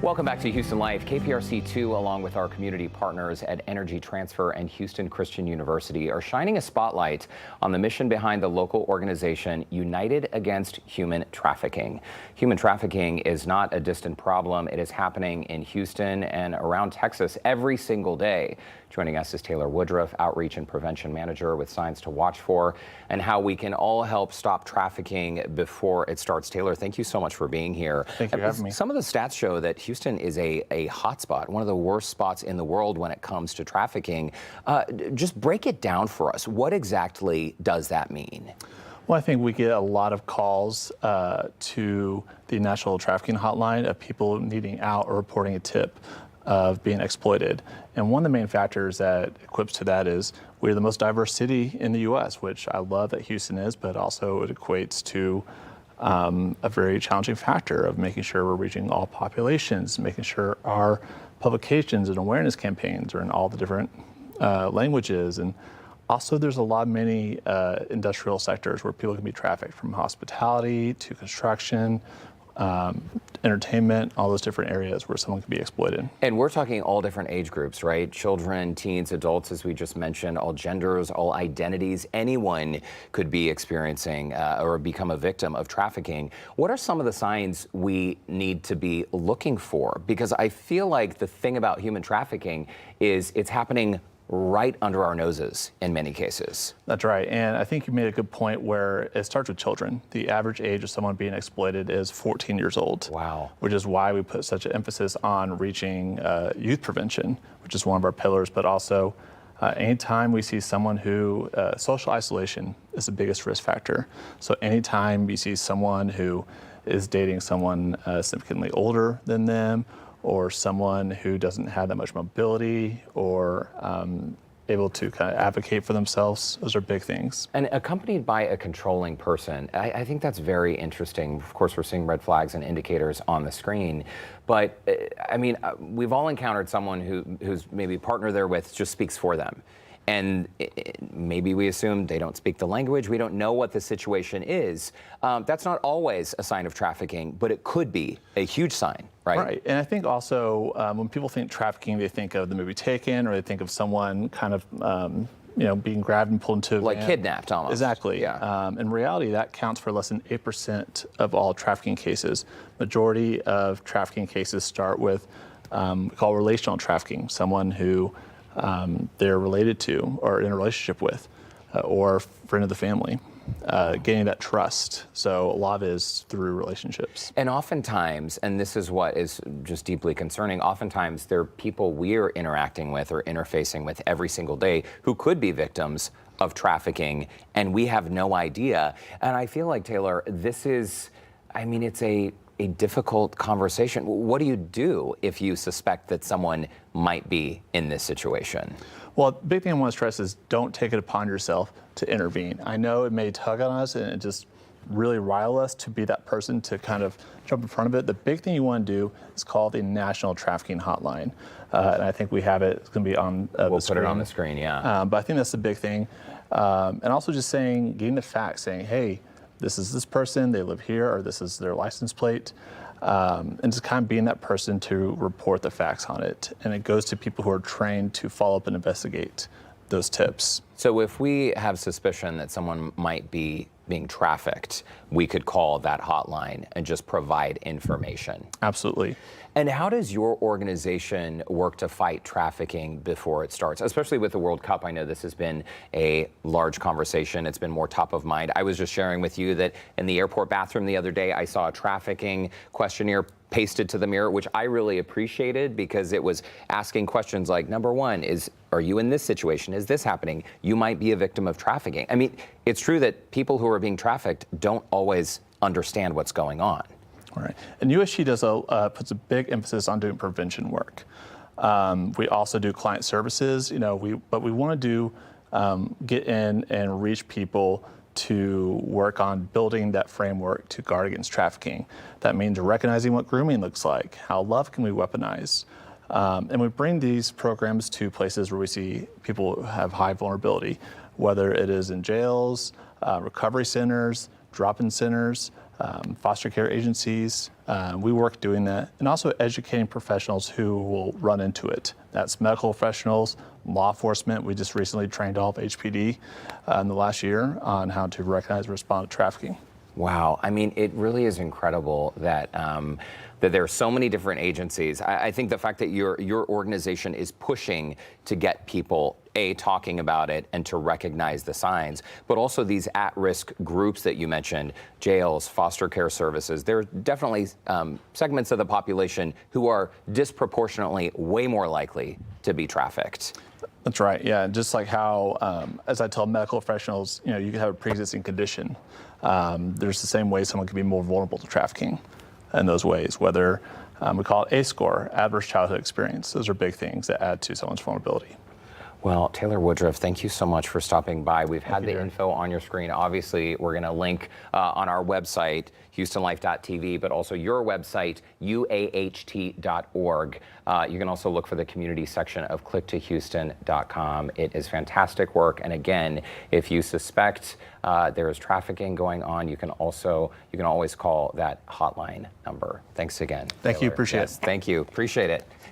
Welcome back to Houston Life. KPRC2, along with our community partners at Energy Transfer and Houston Christian University, are shining a spotlight on the mission behind the local organization United Against Human Trafficking. Human trafficking is not a distant problem. It is happening in Houston and around Texas every single day. Joining us is Taylor Woodruff, Outreach and Prevention Manager with Signs to Watch For, and how we can all help stop trafficking before it starts. Taylor, thank you so much for being here. Thank you for having me. Some of the stats show that Houston is a hot spot, one of the worst spots in the world when it comes to trafficking. Just break it down for us. What exactly does that mean? Well, I think we get a lot of calls to the National Trafficking Hotline of people needing out or reporting a tip of being exploited. And one of the main factors that equips to that is we're the most diverse city in the U.S., which I love that Houston is, but also it equates to a very challenging factor of making sure we're reaching all populations, making sure our publications and awareness campaigns are in all the different languages. And also there's many industrial sectors where people can be trafficked, from hospitality to construction, entertainment, all those different areas where someone can be exploited. And we're talking all different age groups, right? Children, teens, adults, as we just mentioned, all genders, all identities. Anyone could be experiencing or become a victim of trafficking. What are some of the signs we need to be looking for? Because I feel like the thing about human trafficking is it's happening right under our noses in many cases. That's right. And I think you made a good point where it starts with children. The average age of someone being exploited is 14 years old. Wow. Which is why we put such an emphasis on reaching youth prevention, which is one of our pillars, but also anytime we see someone who, social isolation is the biggest risk factor. So anytime you see someone who is dating someone significantly older than them, or someone who doesn't have that much mobility or able to kind of advocate for themselves. Those are big things. And accompanied by a controlling person. I think that's very interesting. Of course, we're seeing red flags and indicators on the screen. But I mean, we've all encountered someone who's maybe partner they're with just speaks for them. And maybe we assume they don't speak the language. We don't know what the situation is. That's not always a sign of trafficking, but it could be a huge sign, right? Right. And I think also when people think trafficking, they think of the movie Taken, or they think of someone kind of being grabbed and pulled into a like van. Kidnapped almost. Exactly. Yeah. In reality, that counts for less than 8% of all trafficking cases. Majority of trafficking cases start with we call relational trafficking, someone who they're related to or in a relationship with, or friend of the family, gaining that trust. So a lot of it is through relationships. And oftentimes, and this is what is just deeply concerning, oftentimes there are people we're interacting with or interfacing with every single day who could be victims of trafficking, and we have no idea. And I feel like, Taylor, this is, I mean, it's a difficult conversation. What do you do if you suspect that someone might be in this situation? Well, the big thing I want to stress is don't take it upon yourself to intervene. I know it may tug on us and it just really rile us to be that person to kind of jump in front of it. The big thing you want to do is call the National Trafficking Hotline. And I think we have it. It's going to be on the We'll screen. put it on the screen, yeah. But I think that's the big thing. And also just getting the facts, saying, hey, this is this person, they live here, or this is their license plate, and just kind of being that person to report the facts on it. And it goes to people who are trained to follow up and investigate those tips. So if we have suspicion that someone might be being trafficked, we could call that hotline and just provide information. Absolutely. And how does your organization work to fight trafficking before it starts? Especially with the World Cup, I know this has been a large conversation. It's been more top of mind. I was just sharing with you that in the airport bathroom the other day, I saw a trafficking questionnaire pasted to the mirror, which I really appreciated because it was asking questions like, number one, are you in this situation? Is this happening? You might be a victim of trafficking. I mean, it's true that people who are being trafficked don't always understand what's going on. All right. And USG puts a big emphasis on doing prevention work. We also do client services, but we want to get in and reach people to work on building that framework to guard against trafficking. That means recognizing what grooming looks like, how love can we weaponize. And we bring these programs to places where we see people who have high vulnerability, whether it is in jails, recovery centers, drop-in centers, foster care agencies. We work doing that, and also educating professionals who will run into it. That's medical professionals, law enforcement. We just recently trained all of HPD in the last year on how to recognize and respond to trafficking. Wow. I mean, it really is incredible that that there are so many different agencies. I think the fact that your organization is pushing to get people, A, talking about it and to recognize the signs, but also these at-risk groups that you mentioned, jails, foster care services. There are definitely segments of the population who are disproportionately way more likely to be trafficked. That's right. Yeah, just like how, as I tell medical professionals, you can have a pre-existing condition. There's the same way someone can be more vulnerable to trafficking in those ways, whether we call it A-score, adverse childhood experience. Those are big things that add to someone's vulnerability. Well, Taylor Woodruff, thank you so much for stopping by. We've had the info on your screen. Obviously, we're going to link on our website, HoustonLife.tv, but also your website, uaht.org. You can also look for the community section of clicktohouston.com. It is fantastic work. And again, if you suspect there is trafficking going on, you can always call that hotline number. Thanks again. Thank you. Taylor. Appreciate it. Thank you. Appreciate it.